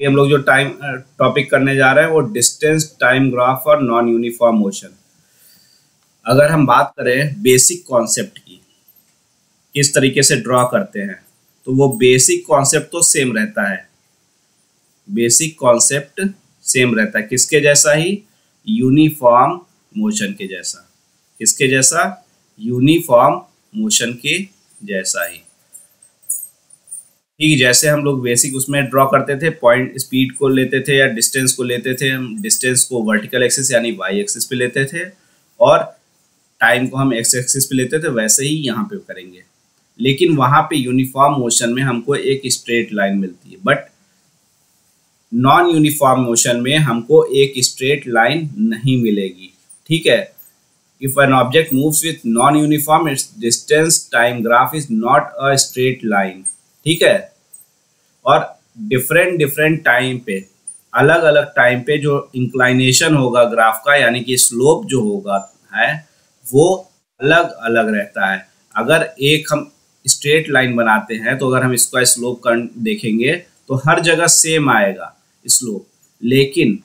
हम लोग जो टाइम टॉपिक करने जा रहे हैं वो डिस्टेंस टाइम ग्राफ और नॉन यूनिफॉर्म मोशन। अगर हम बात करें बेसिक कॉन्सेप्ट की, किस तरीके से ड्रॉ करते हैं, तो वो बेसिक कॉन्सेप्ट तो सेम रहता है। बेसिक कॉन्सेप्ट सेम रहता है, किसके जैसा ही? यूनिफॉर्म मोशन के जैसा। किसके जैसा? यूनिफॉर्म मोशन के जैसा ही। ठीक, जैसे हम लोग बेसिक उसमें ड्रॉ करते थे, पॉइंट स्पीड को लेते थे या डिस्टेंस को लेते थे, हम डिस्टेंस को वर्टिकल एक्सिस यानी वाई एक्सिस पे लेते थे और टाइम को हम एक्स एक्सिस पे लेते थे, वैसे ही यहाँ पे करेंगे। लेकिन वहाँ पे यूनिफॉर्म मोशन में हमको एक स्ट्रेट लाइन मिलती है, बट नॉन यूनिफॉर्म मोशन में हमको एक स्ट्रेट लाइन नहीं मिलेगी। ठीक है, if N object moves with non uniform, it's distance time graph is not a straight line. ठीक है, और डिफरेंट टाइम पे, अलग अलग टाइम पे जो इंक्लाइनेशन होगा ग्राफ का, यानी कि स्लोप जो होगा है वो अलग अलग रहता है। अगर एक हम स्ट्रेट लाइन बनाते हैं तो अगर हम इसका स्लोप देखेंगे तो हर जगह सेम आएगा स्लोप, लेकिन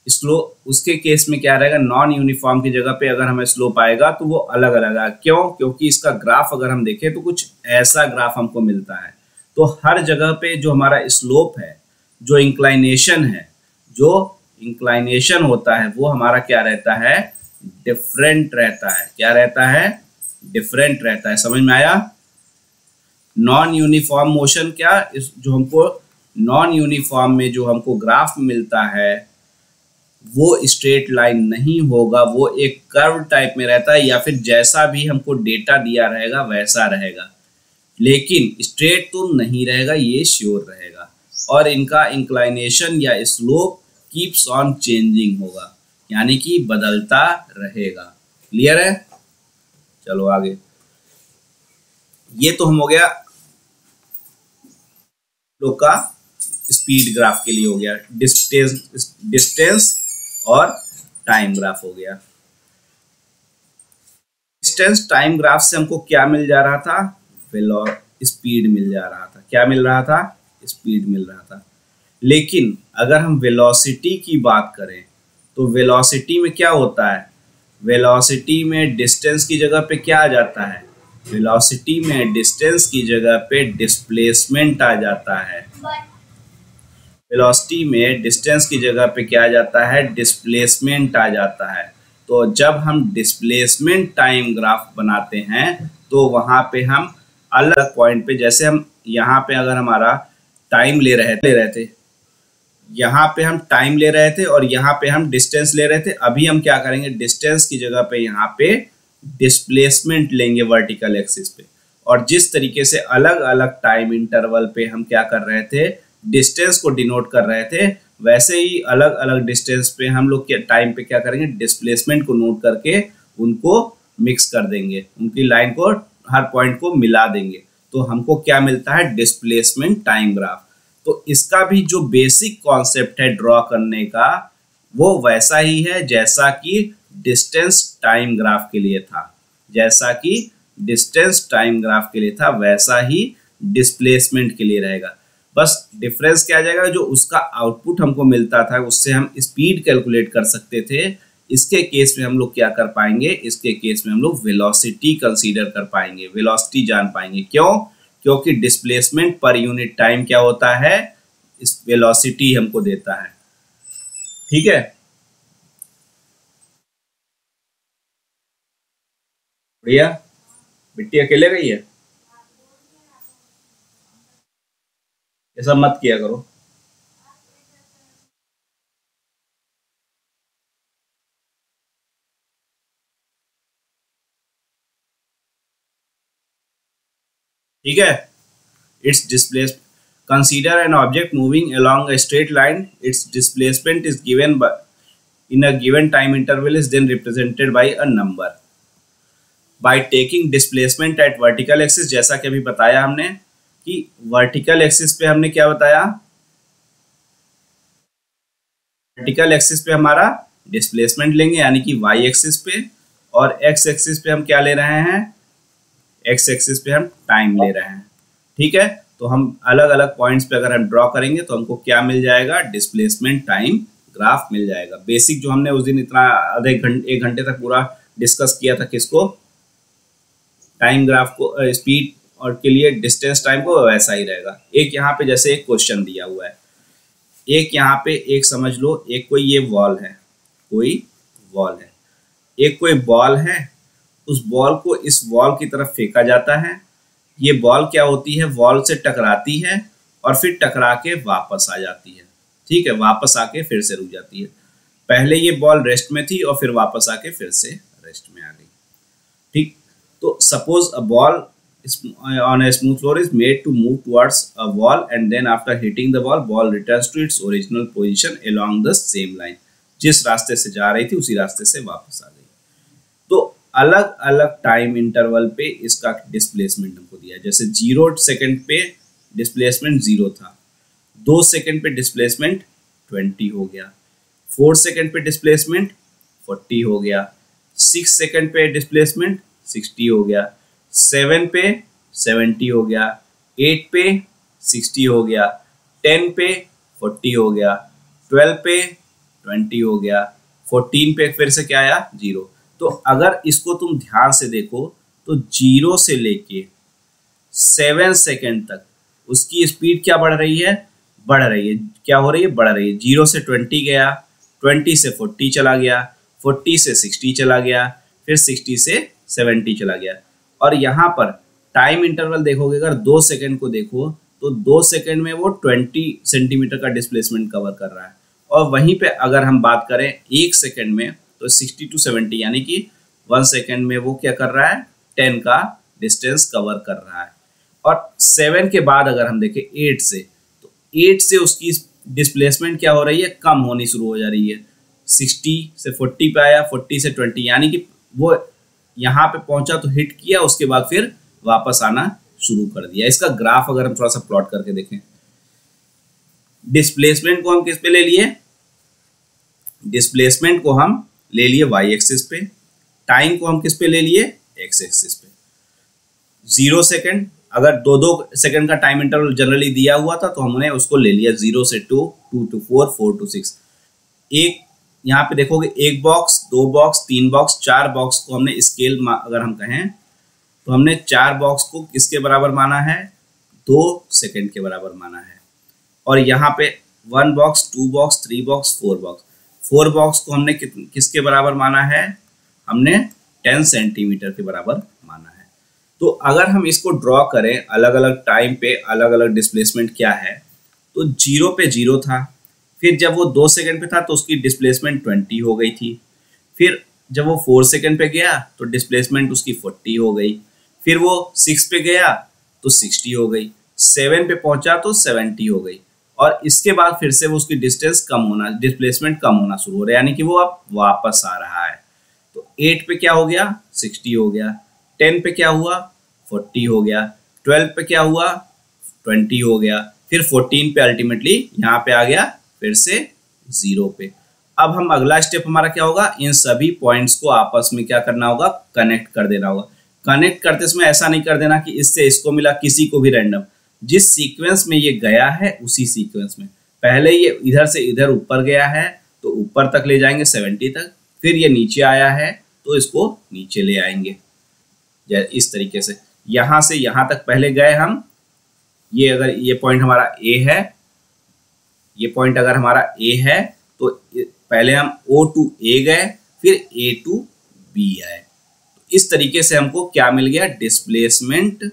स्लोप उसके केस में क्या रहेगा? नॉन यूनिफॉर्म की जगह पे अगर हमें स्लोप आएगा तो वो अलग अलग आएगा। क्यों? क्योंकि इसका ग्राफ अगर हम देखें तो कुछ ऐसा ग्राफ हमको मिलता है। तो हर जगह पे जो हमारा स्लोप है, जो इंक्लाइनेशन है, जो इंक्लाइनेशन होता है वो हमारा क्या रहता है? डिफरेंट रहता है। क्या रहता है? डिफरेंट रहता है। समझ में आया? नॉन यूनिफॉर्म मोशन क्या, जो हमको नॉन यूनिफॉर्म में जो हमको ग्राफ मिलता है वो स्ट्रेट लाइन नहीं होगा, वो एक कर्व टाइप में रहता है, या फिर जैसा भी हमको डेटा दिया रहेगा वैसा रहेगा, लेकिन स्ट्रेट तो नहीं रहेगा, ये श्योर रहेगा। और इनका इंक्लाइनेशन या स्लोप कीप्स ऑन चेंजिंग होगा, यानी कि बदलता रहेगा। क्लियर है? चलो आगे। ये तो हम हो गया लोग का स्पीड ग्राफ के लिए हो गया, डिस्टेंस और टाइम ग्राफ हो गया। डिस्टेंस टाइम ग्राफ से हमको क्या मिल जा रहा था? स्पीड मिल जा रहा था। क्या मिल रहा था? स्पीड मिल रहा था। लेकिन अगर हम वेलोसिटी की बात करें तो वेलोसिटी में क्या होता है? वेलोसिटी में डिस्टेंस की जगह पे क्या आ जाता है? वेलोसिटी में डिस्टेंस की जगह पे डिस्प्लेसमेंट आ जाता है। वेलोसिटी में डिस्टेंस की जगह पे क्या आ जाता है? डिस्प्लेसमेंट आ जाता है। तो जब हम डिस्प्लेसमेंट टाइम ग्राफ बनाते हैं तो वहां पे हम अलग पॉइंट पे, जैसे हम यहाँ पे अगर हमारा टाइम ले रहे थे, यहाँ पे हम टाइम ले रहे थे और यहाँ पे हम डिस्टेंस ले रहे थे। अभी हम क्या करेंगे? डिस्टेंस की जगह पे यहाँ पे डिस्प्लेसमेंट लेंगे वर्टिकल एक्सिस पे, और जिस तरीके से अलग अलग टाइम इंटरवल पे हम क्या कर रहे थे? डिस्टेंस को डिनोट कर रहे थे, वैसे ही अलग अलग डिस्टेंस पे हम लोग के टाइम पे क्या करेंगे? डिस्प्लेसमेंट को नोट करके उनको मिक्स कर देंगे, उनकी लाइन को, हर पॉइंट को मिला देंगे, तो हमको क्या मिलता है? Displacement time graph. तो इसका भी जो बेसिक कॉन्सेप्ट है ड्रॉ करने का वो वैसा ही है जैसा कि डिस्टेंस टाइम ग्राफ के लिए था। जैसा कि डिस्टेंस टाइम ग्राफ के लिए था वैसा ही डिस्प्लेसमेंट के लिए रहेगा। बस डिफरेंस क्या आ जाएगा? जो उसका आउटपुट हमको मिलता था उससे हम स्पीड कैलकुलेट कर सकते थे। इसके केस में हम लोग क्या कर पाएंगे? इसके केस में हम लोग वेलोसिटी कंसीडर कर पाएंगे, वेलोसिटी जान पाएंगे। क्यों? क्योंकि डिस्प्लेसमेंट पर यूनिट टाइम क्या होता है? इस वेलोसिटी हमको देता है। ठीक है, बढ़िया। बिट्टी अकेले गई है, ऐसा मत किया करो। ठीक है, it's displace consider an object moving along a straight line, its displacement is given by in a given time interval is then represented by a number by taking displacement at vertical axis। जैसा कि अभी बताया हमने कि vertical axis पे हमने क्या बताया? वर्टिकल एक्सिस पे हमारा डिस्प्लेसमेंट लेंगे यानी कि वाई एक्सिस पे, और एक्स एक्सिस पे हम क्या ले रहे हैं, एक्स एक्सिस पे हम टाइम ले रहे हैं। ठीक है, तो हम अलग अलग पॉइंट्स पे अगर हम ड्रॉ करेंगे तो हमको क्या मिल जाएगा, डिस्प्लेसमेंट टाइम ग्राफ मिल जाएगा। बेसिक जो हमने उस दिन इतना आधे घंटे 1 घंटे तक पूरा डिस्कस किया था, किसको, टाइम ग्राफ को, स्पीड और के लिए डिस्टेंस टाइम को, वैसा ही रहेगा। एक यहाँ पे जैसे एक क्वेश्चन दिया हुआ है, एक यहाँ पे एक समझ लो, एक कोई ये वॉल है, कोई वॉल है, एक कोई बॉल है, उस बॉल को इस वॉल की तरफ फेंका जाता है। ये बॉल क्या होती है, वॉल से टकराती है और फिर टकरा के वापस आ जाती है। ठीक है, वापस आके फिर से रुक जाती है। पहले ये बॉल रेस्ट में थी और फिर वापस आके फिर से रेस्ट में आ गई। ठीक, तो suppose a ball on a smooth floor is made to move towards a wall and then after hitting the ball returns to its original position along the same line। जिस रास्ते से जा रही थी उसी रास्ते से वापस आ गई। तो अलग अलग टाइम इंटरवल पे इसका डिस्प्लेसमेंट हमको दिया है। जैसे 0 सेकंड पे डिस्प्लेसमेंट 0 था, 2 सेकंड पे डिस्प्लेसमेंट 20 हो गया, 4 सेकंड पे डिस्प्लेसमेंट 40 हो गया, 6 सेकंड पे डिस्प्लेसमेंट 60 हो गया, 7 पे 70 हो गया, 8 पे 60 हो गया, 10 पे 40 हो गया, 12 पे 20 हो गया, 14 पे फिर से क्या आया, 0। तो अगर इसको तुम ध्यान से देखो तो 0 से लेके 7 सेकेंड तक उसकी स्पीड क्या बढ़ रही है, बढ़ रही है। क्या हो रही है, बढ़ रही है। 0 से 20 गया, 20 से 40 चला गया, 40 से 60 चला गया, फिर 60 से 70 चला गया। और यहाँ पर टाइम इंटरवल देखोगे, अगर 2 सेकंड को देखो तो 2 सेकंड में वो 20 सेंटीमीटर का डिस्प्लेसमेंट कवर कर रहा है। और वहीं पे अगर हम बात करें 1 सेकंड में तो 60 to 70 यानी कि 1 सेकंड में वो क्या कर रहा है, 10 का डिस्टेंस कवर कर रहा है। और 7 के बाद अगर हम देखें 8 से, तो 8 से उसकी डिस्प्लेसमेंट क्या हो रही है, कम होनी शुरू हो जा रही है। 60 से 40 पे आया, 40 से 20 यानी कि वो यहाँ पे पहुंचा तो हिट किया, उसके बाद फिर वापस आना शुरू कर दिया। इसका ग्राफ अगर हम थोड़ा सा प्लॉट करके देखें, डिस्प्लेसमेंट को हम किस पे ले लिए, डिस्प्लेसमेंट को हम ले लिए वाई एक्सिस पे, टाइम को हम किस पे ले लिए, एक्स एक्सिस पे। 0 सेकंड, अगर 2-2 सेकंड का टाइम इंटरवल जनरली दिया हुआ था तो हमने उसको ले लिया 0 से 2, 2 to 4, 4 to 6। एक यहाँ पे देखोगे 1 बॉक्स, 2 बॉक्स, 3 बॉक्स, 4 बॉक्स को हमने स्केल अगर हम कहें तो हमने 4 बॉक्स को किसके बराबर माना है, 2 सेकंड के बराबर माना है। और यहाँ पे 1 box, 2 box, 3 box, 4 box, 4 box को हमने किसके बराबर माना है, हमने 10 सेंटीमीटर के बराबर माना है। तो अगर हम इसको ड्रॉ करें अलग अलग टाइम पे अलग अलग डिस्प्लेसमेंट क्या है, तो 0 पे 0 था, फिर जब वो 2 सेकंड पे था तो उसकी डिस्प्लेसमेंट 20 हो गई थी, फिर जब वो 4 सेकंड पे गया तो डिस्प्लेसमेंट उसकी 40 हो गई, फिर वो 6 पे गया तो 60 हो गई, 7 पे पहुंचा तो 70 हो गई, और इसके बाद फिर से वो उसकी डिस्प्लेसमेंट कम होना शुरू हो रहा है, यानी कि वो अब वापस आ रहा है। तो 8 पे क्या हो गया, 60 हो गया, 10 पे क्या हुआ, 40 हो गया, 12 पे क्या हुआ, 20 हो गया, फिर 14 पे अल्टीमेटली यहाँ पे आ गया फिर से 0 पे। अब हम अगला स्टेप हमारा क्या होगा, इन सभी पॉइंट्स को आपस में क्या करना होगा, कनेक्ट कर देना होगा। कनेक्ट करते समय ऐसा नहीं कर देना कि इससे इसको मिला, किसी को भी रैंडम, जिस सीक्वेंस में ये गया है उसी सीक्वेंस में। पहले ये इधर से इधर ऊपर गया है तो ऊपर तक ले जाएंगे 70 तक, फिर ये नीचे आया है तो इसको नीचे ले आएंगे इस तरीके से। यहाँ से यहाँ तक पहले गए हम, ये अगर ये पॉइंट हमारा ए है, ये पॉइंट अगर हमारा ए है तो पहले हम O to A गए, फिर A to B आए। इस तरीके से हमको क्या मिल गया, डिस्प्लेसमेंट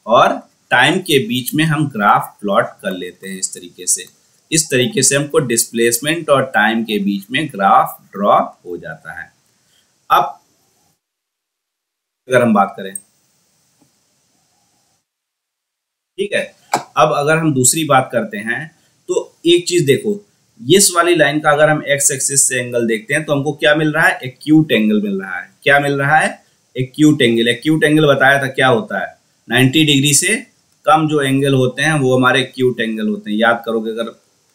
और टाइम के बीच में हम ग्राफ प्लॉट कर लेते हैं। इस तरीके से हमको डिस्प्लेसमेंट और टाइम के बीच में ग्राफ ड्रॉ हो जाता है। अब अगर हम बात करें, ठीक है, अब अगर हम दूसरी बात करते हैं तो एक चीज देखो, इस वाली लाइन का अगर हम एक्स एक्सिस से एंगल देखते हैं तो हमको क्या मिल रहा है, एक्यूट एंगल मिल रहा है। क्या मिल रहा है, एक्यूट एंगल। एक्यूट एंगल बताया था क्या होता है, 90 डिग्री से कम जो एंगल होते हैं वो हमारे एक्यूट एंगल होते हैं, याद करोगे अगर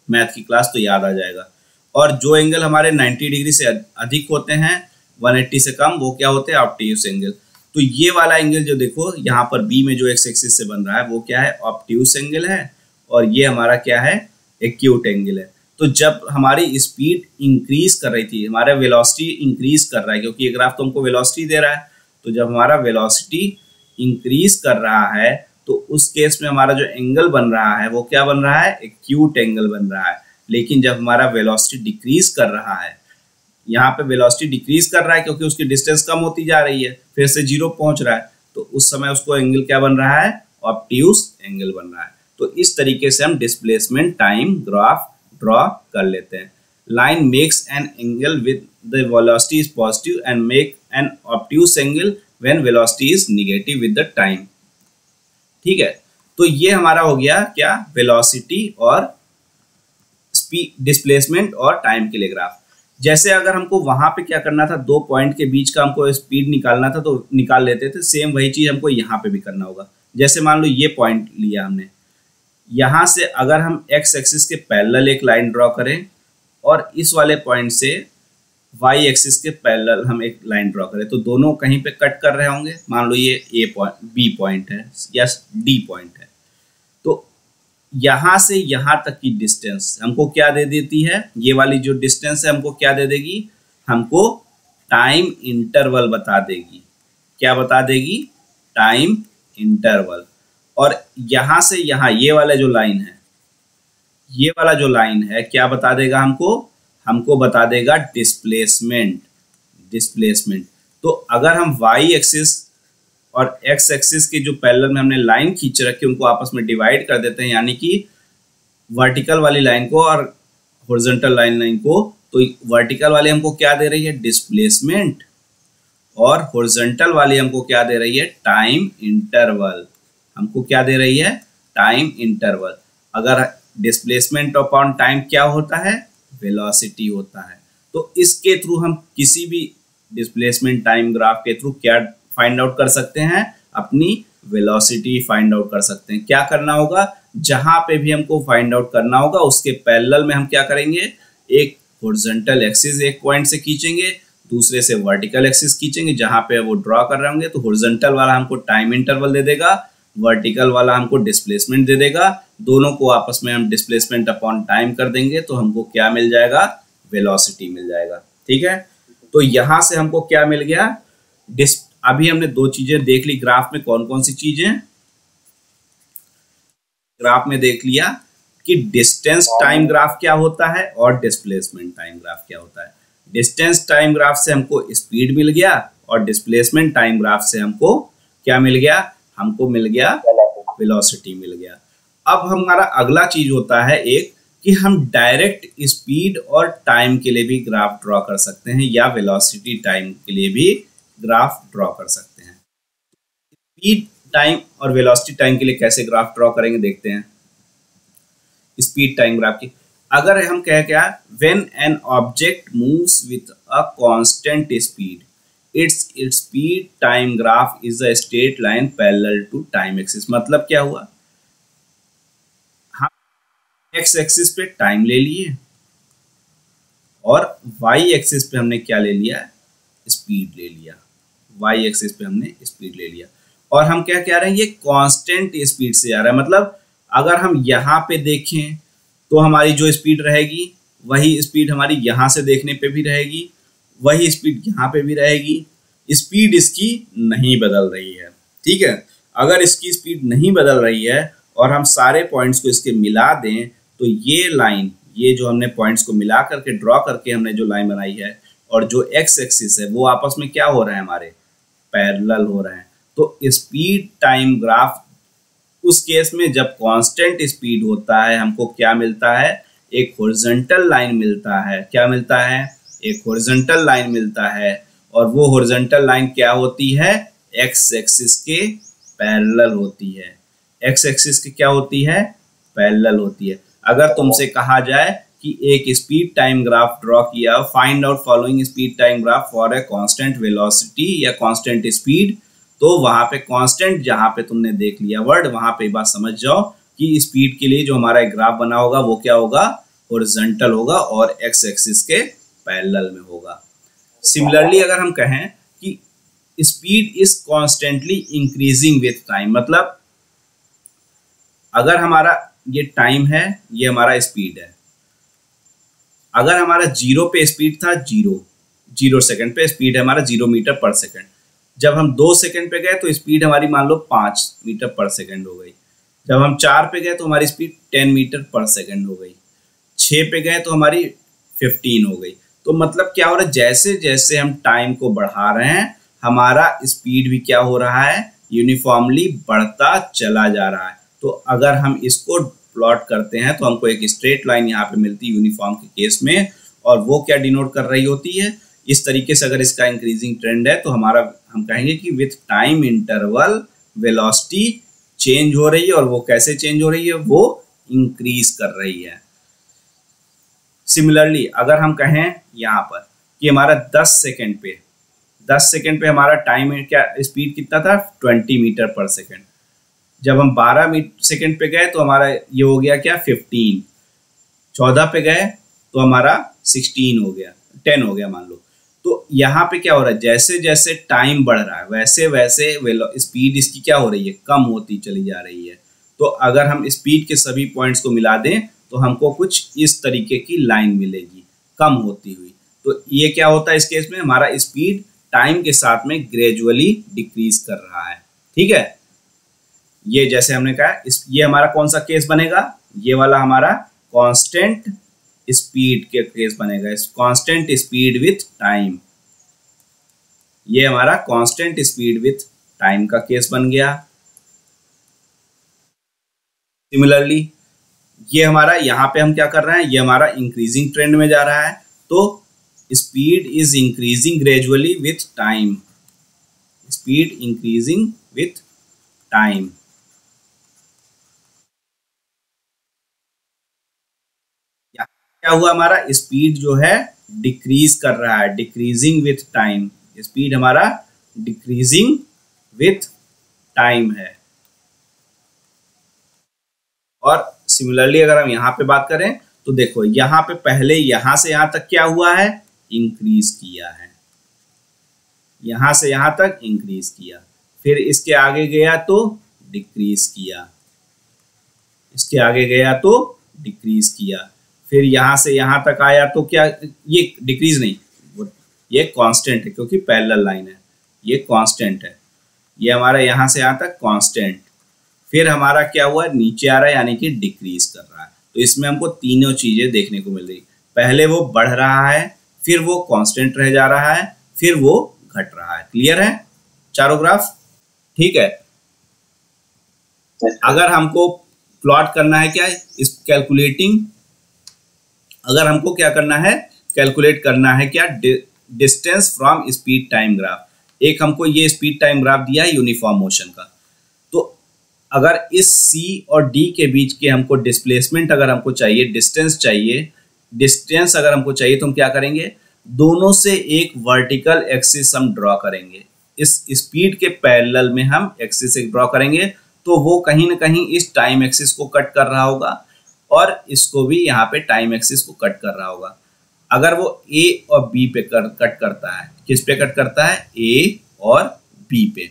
मैथ की क्लास तो याद आ जाएगा। और जो एंगल हमारे 90 डिग्री से अधिक होते हैं 180 से कम, वो क्या होते हैं ऑब्ट्यूस एंगल। तो ये वाला एंगल जो देखो यहाँ पर बी में जो एक्स एक्सिस से बन रहा है वो क्या है, ऑब्ट्यूस एंगल है, और ये हमारा क्या है, एक्यूट एंगल है। तो जब हमारी स्पीड इंक्रीज कर रही थी, हमारा वेलोसिटी इंक्रीज कर रहा है, क्योंकि ये ग्राफ तो हमको वेलोसिटी दे रहा है, तो जब हमारा वेलोसिटी इंक्रीज कर रहा है तो उस केस में हमारा जो एंगल बन रहा है वो क्या बन रहा है, एक्यूट एंगल बन रहा है। लेकिन जब हमारा वेलोसिटी डिक्रीज कर रहा है, यहाँ पे वेलोसिटी डिक्रीज कर रहा है क्योंकि उसकी डिस्टेंस कम होती जा रही है, फिर से जीरो पहुंच रहा है, तो उस समय उसको एंगल क्या बन रहा है, ऑब्ट्यूस एंगल बन रहा है। तो इस तरीके से हम डिस्प्लेसमेंट टाइम ग्राफ ड्रॉ कर लेते हैं। Line makes an angle with the velocity is positive and make an obtuse angle when velocity is negative with the time. ठीक है, तो ये हमारा हो गया क्या, वेलोसिटी और स्पीड, डिस्प्लेसमेंट और टाइम के लिए ग्राफ। जैसे अगर हमको वहां पे क्या करना था, दो पॉइंट के बीच का हमको स्पीड निकालना था तो निकाल लेते थे, सेम वही चीज हमको यहाँ पे भी करना होगा। जैसे मान लो ये पॉइंट लिया हमने, यहाँ से अगर हम एक्स एक्सिस के पैरेलल एक लाइन ड्रॉ करें और इस वाले पॉइंट से वाई एक्सिस के पैरेलल हम एक लाइन ड्रॉ करें, तो दोनों कहीं पे कट कर रहे होंगे। मान लो ये ए पॉइंट, बी पॉइंट है या डी पॉइंट है, तो यहां से यहां तक की डिस्टेंस हमको क्या दे देती है, ये वाली जो डिस्टेंस है हमको क्या दे देगी, हमको टाइम इंटरवल बता देगी। क्या बता देगी, टाइम इंटरवल। और यहां से यहां ये वाला जो लाइन है, ये वाला जो लाइन है क्या बता देगा हमको, हमको बता देगा डिस्प्लेसमेंट। डिस्प्लेसमेंट तो अगर हम वाई एक्सिस और एक्स एक्सिस के जो पैरेलल में हमने लाइन खींच रखी उनको आपस में डिवाइड कर देते हैं, यानी कि वर्टिकल वाली लाइन को और हॉरिजॉन्टल लाइन को, तो वर्टिकल वाली हमको क्या दे रही है, डिस्प्लेसमेंट, और हॉरिजॉन्टल वाली हमको क्या दे रही है, टाइम इंटरवल। हमको क्या दे रही है, टाइम इंटरवल। अगर डिस्प्लेसमेंट अपॉन टाइम क्या होता है, वेलोसिटी होता है। तो इसके थ्रू हम किसी भी डिस्प्लेसमेंट टाइम ग्राफ के थ्रू क्या फाइंड आउट कर सकते हैं, अपनी वेलोसिटी फाइंड आउट कर सकते हैं। क्या करना होगा, जहां पे भी हमको फाइंड आउट करना होगा उसके पैरेलल में हम क्या करेंगे, एक हॉरिजॉन्टल एक्सिस एक पॉइंट से खींचेंगे, दूसरे से वर्टिकल एक्सिस खींचेंगे, जहां पे वो ड्रॉ कर रहे होंगे। तो हॉरिजॉन्टल वाला हमको टाइम इंटरवल दे देगा, वर्टिकल वाला हमको डिस्प्लेसमेंट दे देगा। दोनों को आपस में हम डिस्प्लेसमेंट अपॉन टाइम कर देंगे तो हमको क्या मिल जाएगा, वेलोसिटी मिल जाएगा। ठीक है, तो यहां से हमको क्या मिल गया, अभी हमने दो चीजें देख ली ग्राफ में, कौन कौन सी चीजें ग्राफ में देख लिया कि डिस्टेंस टाइम ग्राफ क्या होता है और डिस्प्लेसमेंट टाइम ग्राफ क्या होता है। डिस्टेंस टाइम ग्राफ से हमको स्पीड मिल गया और डिस्प्लेसमेंट टाइम ग्राफ से हमको क्या मिल गया, हमको मिल गया वेलोसिटी मिल गया। अब हमारा अगला चीज होता है एक कि हम डायरेक्ट स्पीड और टाइम के लिए भी ग्राफ ड्रॉ कर सकते हैं या वेलोसिटी टाइम के लिए भी ग्राफ ड्रॉ कर सकते हैं। स्पीड टाइम और वेलोसिटी टाइम के लिए कैसे ग्राफ ड्रॉ करेंगे देखते हैं। स्पीड टाइम ग्राफ की अगर हम कहें क्या, when an object moves with a constant speed its speed time graph is a straight line parallel to time axis. मतलब क्या हुआ, हम एक्स एक्सिस पे टाइम ले लिए और वाई एक्सिस पे हमने क्या ले लिया, स्पीड ले लिया। वाई एक्सिस पे हमने स्पीड ले लिया और हम क्या कह रहे हैं, ये कांस्टेंट स्पीड से आ रहा है। मतलब अगर हम यहाँ पे देखें तो हमारी जो स्पीड रहेगी वही स्पीड हमारी यहाँ से देखने पे भी रहेगी, वही स्पीड यहाँ पे भी रहेगी। स्पीड इसकी नहीं बदल रही है। ठीक है, अगर इसकी स्पीड नहीं बदल रही है और हम सारे पॉइंट्स को इसके मिला दें तो ये लाइन, ये जो हमने पॉइंट्स को मिला करके ड्रॉ करके हमने जो लाइन बनाई है और जो एक्स एक्सिस है वो आपस में क्या हो रहे हैं, हमारे पैरेलल हो रहे हैं। तो स्पीड टाइम ग्राफ उस केस में जब कांस्टेंट स्पीड होता है हमको क्या मिलता है, एक हॉरिजॉन्टल लाइन मिलता है। क्या मिलता है, एक हॉरिजॉन्टल लाइन मिलता है और वो हॉरिजॉन्टल लाइन क्या होती है, एक्स एक्सिस के पैरेलल होती है। एक्स एक्सिस की क्या होती है, पैरेलल होती है। अगर तुमसे कहा जाए कि एक स्पीड टाइम ग्राफ ड्रॉ किया, find out following speed time graph for a constant velocity या कांस्टेंट स्पीड, तो वहां पे कांस्टेंट, जहां पे तुमने देख लिया वर्ड, वहां पे बात समझ जाओ कि स्पीड के लिए जो हमारा ग्राफ बना होगा वो क्या होगा, हॉरिजॉन्टल होगा और एक्स एक्सिस के पैरेलल में होगा। सिमिलरली अगर हम कहें कि speed is constantly increasing with time, मतलब अगर हमारा ये टाइम है, ये हमारा स्पीड है, अगर हमारा 0 पे स्पीड था, 0 सेकंड पे स्पीड है हमारा 0 मीटर पर सेकंड, जब हम 2 सेकंड पे गए तो स्पीड हमारी मान लो 5 मीटर पर सेकंड हो गई, जब हम 4 पे गए तो हमारी स्पीड 10 मीटर पर सेकंड हो गई, 6 पे गए तो हमारी 15 हो गई। तो मतलब क्या हो रहा है, जैसे जैसे हम टाइम को बढ़ा रहे हैं हमारा स्पीड भी क्या हो रहा है, यूनिफॉर्मली बढ़ता चला जा रहा है। तो अगर हम इसको प्लॉट करते हैं तो हमको एक स्ट्रेट लाइन यहाँ पे मिलती है यूनिफॉर्म के केस में, और वो क्या डिनोट कर रही होती है, इस तरीके से अगर इसका इंक्रीजिंग ट्रेंड है तो हमारा हम कहेंगे कि with time interval velocity change हो रही है, और वो कैसे चेंज हो रही है, वो इंक्रीज कर रही है। सिमिलरली अगर हम कहें यहाँ पर कि हमारा 10 सेकंड पे हमारा टाइम क्या स्पीड कितना था, 20 मीटर पर सेकंड, जब हम 12 सेकंड पे गए तो हमारा ये हो गया क्या, 15, 14 पे गए तो हमारा 16 हो गया, 10 हो गया मान लो। तो यहाँ पे क्या हो रहा है, जैसे जैसे टाइम बढ़ रहा है वैसे वैसे स्पीड इसकी क्या हो रही है, कम होती चली जा रही है। तो अगर हम स्पीड के सभी पॉइंट्स को मिला दें तो हमको कुछ इस तरीके की लाइन मिलेगी कम होती हुई। तो ये क्या होता है, इस केस में हमारा स्पीड टाइम के साथ में ग्रेजुअली डिक्रीज कर रहा है। ठीक है, ये जैसे हमने कहा ये हमारा कौन सा केस बनेगा, ये वाला हमारा कांस्टेंट स्पीड के केस बनेगा, कांस्टेंट स्पीड विथ टाइम, ये हमारा कांस्टेंट स्पीड विथ टाइम का केस बन गया। सिमिलरली ये हमारा यहाँ पे हम क्या कर रहे हैं, ये हमारा इंक्रीजिंग ट्रेंड में जा रहा है, तो speed is increasing gradually with time, speed increasing with time. क्या हुआ, हमारा स्पीड जो है डिक्रीज कर रहा है, डिक्रीजिंग विथ टाइम, स्पीड हमारा डिक्रीजिंग विथ टाइम है। और सिमिलरली अगर हम यहाँ पे बात करें तो देखो यहाँ पे पहले यहाँ से यहाँ तक क्या हुआ है, इंक्रीज किया है, यहाँ से यहाँ तक इंक्रीज किया, फिर इसके आगे गया तो डिक्रीज किया, इसके आगे गया तो डिक्रीज किया, फिर यहाँ से यहाँ तक आया तो क्या, ये डिक्रीज नहीं, ये कांस्टेंट है क्योंकि पैरेलल लाइन है, ये कांस्टेंट है, ये हमारा यहाँ से यहाँ तक कांस्टेंट, फिर हमारा क्या हुआ, नीचे आ रहा है यानी कि डिक्रीज कर रहा है। तो इसमें हमको तीनों चीजें देखने को मिल रही, पहले वो बढ़ रहा है, फिर वो कांस्टेंट रह जा रहा है, फिर वो घट रहा है। क्लियर है चारों ग्राफ? ठीक है, अगर हमको प्लॉट करना है क्या, इस कैलकुलेटिंग, अगर हमको क्या करना है, कैलकुलेट करना है क्या, distance from speed time graph. एक हमको ये स्पीड टाइम ग्राफ दिया है यूनिफॉर्म मोशन का, तो अगर इस C और D के बीच के हमको डिस्प्लेसमेंट अगर हमको चाहिए, डिस्टेंस चाहिए, डिस्टेंस अगर हमको चाहिए तो हम क्या करेंगे, दोनों से एक वर्टिकल एक्सिस हम ड्रॉ करेंगे, इस स्पीड के पैरेलल में हम एक्सिस एक ड्रॉ करेंगे, तो वो कहीं ना कहीं इस टाइम एक्सिस को कट कर रहा होगा और इसको भी यहाँ पे टाइम एक्सिस को कट कर रहा होगा। अगर वो A और B पे कट करता है, किस पे कट करता है, A और B पे।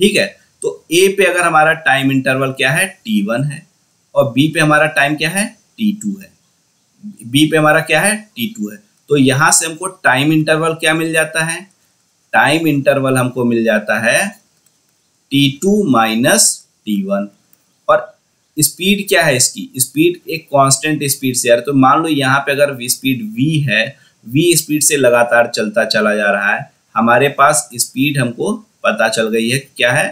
ठीक है, तो A पे अगर हमारा टाइम इंटरवल क्या है, T1 है, और B पे हमारा टाइम क्या है, T2 है, B पे हमारा क्या है, T2 है। तो यहां से हमको टाइम इंटरवल क्या मिल जाता है, टाइम इंटरवल हमको मिल जाता है T2 माइनस T1। और स्पीड क्या है इसकी, स्पीड एक कांस्टेंट स्पीड से, यार तो मान लो यहाँ पे अगर स्पीड v है, v स्पीड से लगातार चलता चला जा रहा है, हमारे पास स्पीड हमको पता चल गई है क्या है,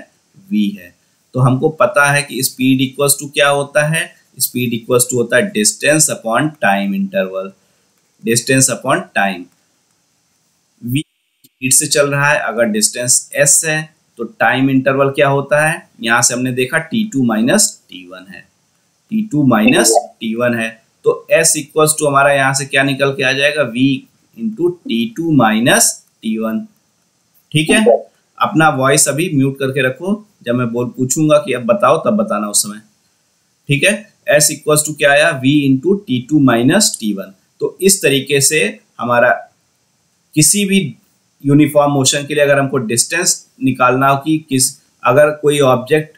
v है। तो हमको पता है कि स्पीड इक्वल्स टू क्या होता है, स्पीड इक्वल्स टू होता है distance upon time interval, distance upon time. v speed से चल रहा है, अगर डिस्टेंस s है तो टाइम इंटरवल क्या होता है, यहां से हमने देखा T2 माइनस T1 है, T2 माइनस T1 है, तो s इक्वल्स टू हमारा यहां से क्या निकल के आ जाएगा, v into T2 minus T1। ठीक है, अपना वॉइस अभी म्यूट करके रखो, जब मैं पूछूंगा कि अब बताओ तब बताना उस समय, ठीक है। S इक्वल्स टू क्या आया, V into T2 minus T1। तो इस तरीके से हमारा किसी भी यूनिफॉर्म मोशन के लिए अगर हमको डिस्टेंस निकालना हो कि अगर कोई ऑब्जेक्ट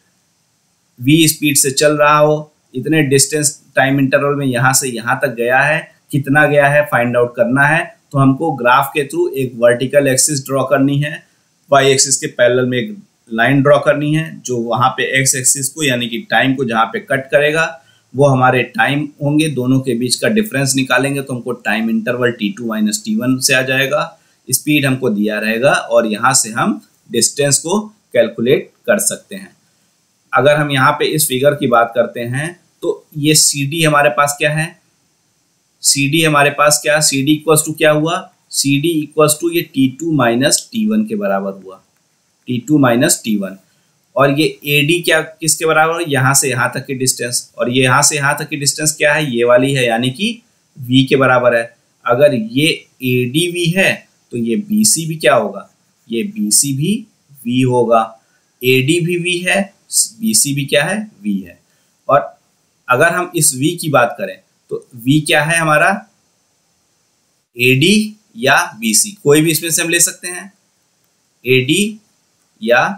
v स्पीड से चल रहा हो, इतने डिस्टेंस टाइम इंटरवल में यहाँ से यहाँ तक गया है, कितना गया है फाइंड आउट करना है, तो हमको ग्राफ के थ्रू एक वर्टिकल एक्सिस ड्रॉ करनी है, वाई एक्सिस के पैरेलल में एक लाइन ड्रॉ करनी है जो वहाँ पे एक्स एक्सिस को यानी कि टाइम को जहाँ पे कट करेगा वो हमारे टाइम होंगे, दोनों के बीच का डिफरेंस निकालेंगे तो हमको time interval T2 minus T1 से आ जाएगा। स्पीड हमको दिया रहेगा और यहाँ से हम डिस्टेंस को कैलकुलेट कर सकते हैं। अगर हम यहाँ पे इस फिगर की बात करते हैं तो ये CD हमारे पास क्या है, CD हमारे पास क्या, CD इक्वल्स टू क्या हुआ, CD इक्वल्स टू ये T2 माइनस T1 के बराबर हुआ, T2 माइनस T1। और ये AD क्या किसके बराबर, यहाँ से यहाँ तक की डिस्टेंस, और ये यहाँ से यहाँ तक की डिस्टेंस क्या है, ये वाली है यानी कि V के बराबर है। अगर ये ADV है तो ये BC भी क्या होगा, ये BC भी V होगा, AD भी V है, BC भी क्या है, V है। और अगर हम इस V की बात करें तो V क्या है हमारा, AD या BC, कोई भी इसमें से हम ले सकते हैं, AD या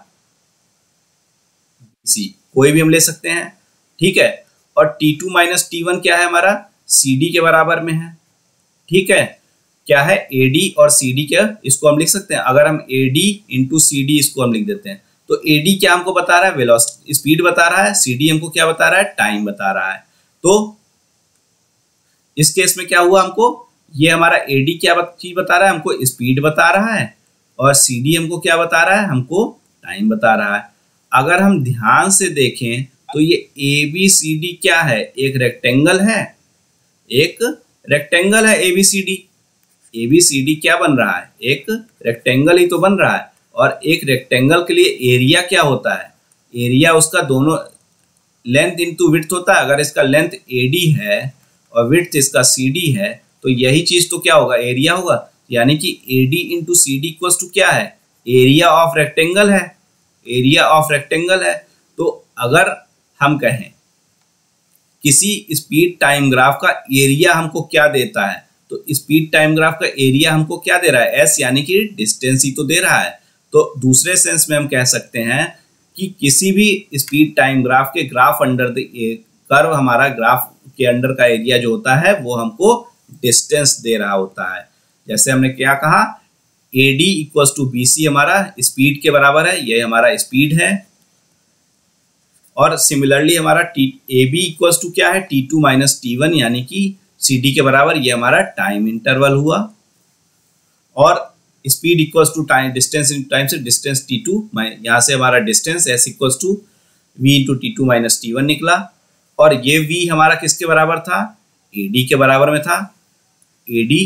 BC कोई भी हम ले सकते हैं, ठीक है। और T2 माइनस T1 क्या है हमारा, CD के बराबर में है, ठीक है। क्या है, AD और CD क्या, इसको हम लिख सकते हैं, अगर हम AD इंटू CD इसको हम लिख देते हैं तो AD क्या हमको बता रहा है, वेलोसिटी स्पीड बता रहा है, CD हमको क्या बता रहा है, टाइम बता रहा है। तो इस केस में क्या हुआ, हमको ये हमारा AD क्या चीज बता रहा है, हमको स्पीड बता रहा है, और CD हमको क्या बता रहा है, हमको टाइम बता रहा है। अगर हम ध्यान से देखें तो ये ABCD क्या है, एक रेक्टेंगल है, एक रेक्टेंगल है ABCD। ABCD क्या बन रहा है, एक रेक्टेंगल ही तो बन रहा है। और एक रेक्टेंगल के लिए एरिया क्या होता है, एरिया उसका दोनों लेंथ इंटू विड्थ होता है। अगर इसका लेंथ AD है और विड्थ इसका CD है तो यही चीज तो क्या होगा, एरिया होगा। यानी कि AD into CD equals to क्या है, एरिया ऑफ रेक्टेंगल है, एरिया ऑफ रेक्टेंगल है। तो अगर हम कहें किसी स्पीड टाइम ग्राफ का एरिया हमको क्या देता है, तो स्पीड टाइम ग्राफ का एरिया हमको क्या दे रहा है, S यानी कि डिस्टेंस ही तो दे रहा है। तो दूसरे सेंस में हम कह सकते हैं कि किसी भी स्पीड टाइम ग्राफ के ग्राफ अंडर द कर्व, हमारा ग्राफ के अंडर का एरिया जो होता है वो हमको डिस्टेंस दे रहा होता है। जैसे हमने क्या कहा, AD इक्वल्स टू BC हमारा स्पीड के बराबर है, ये हमारा स्पीड है। और सिमिलरली हमारा AB इक्वल्स टू क्या है, T2 माइनस T1 यानी कि CD के बराबर, ये हमारा टाइम इंटरवल हुआ। और speed equals to time, distance in time से डिस्टेंस T2, यहाँ से हमारा distance S equals to V into T2 minus T1 निकला। और ये V हमारा किसके बराबर था, AD के बराबर में था, AD।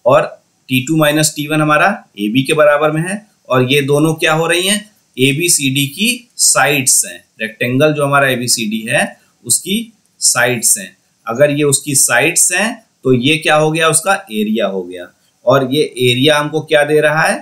और T2 माइनस T1 हमारा AB के बराबर में है। और ये दोनों क्या हो रही हैं, ABCD की साइड्स हैं, रेक्टेंगल जो हमारा ABCD है उसकी साइड्स हैं। अगर ये उसकी साइड्स हैं तो ये क्या हो गया, उसका एरिया हो गया। और ये एरिया हमको क्या दे रहा है,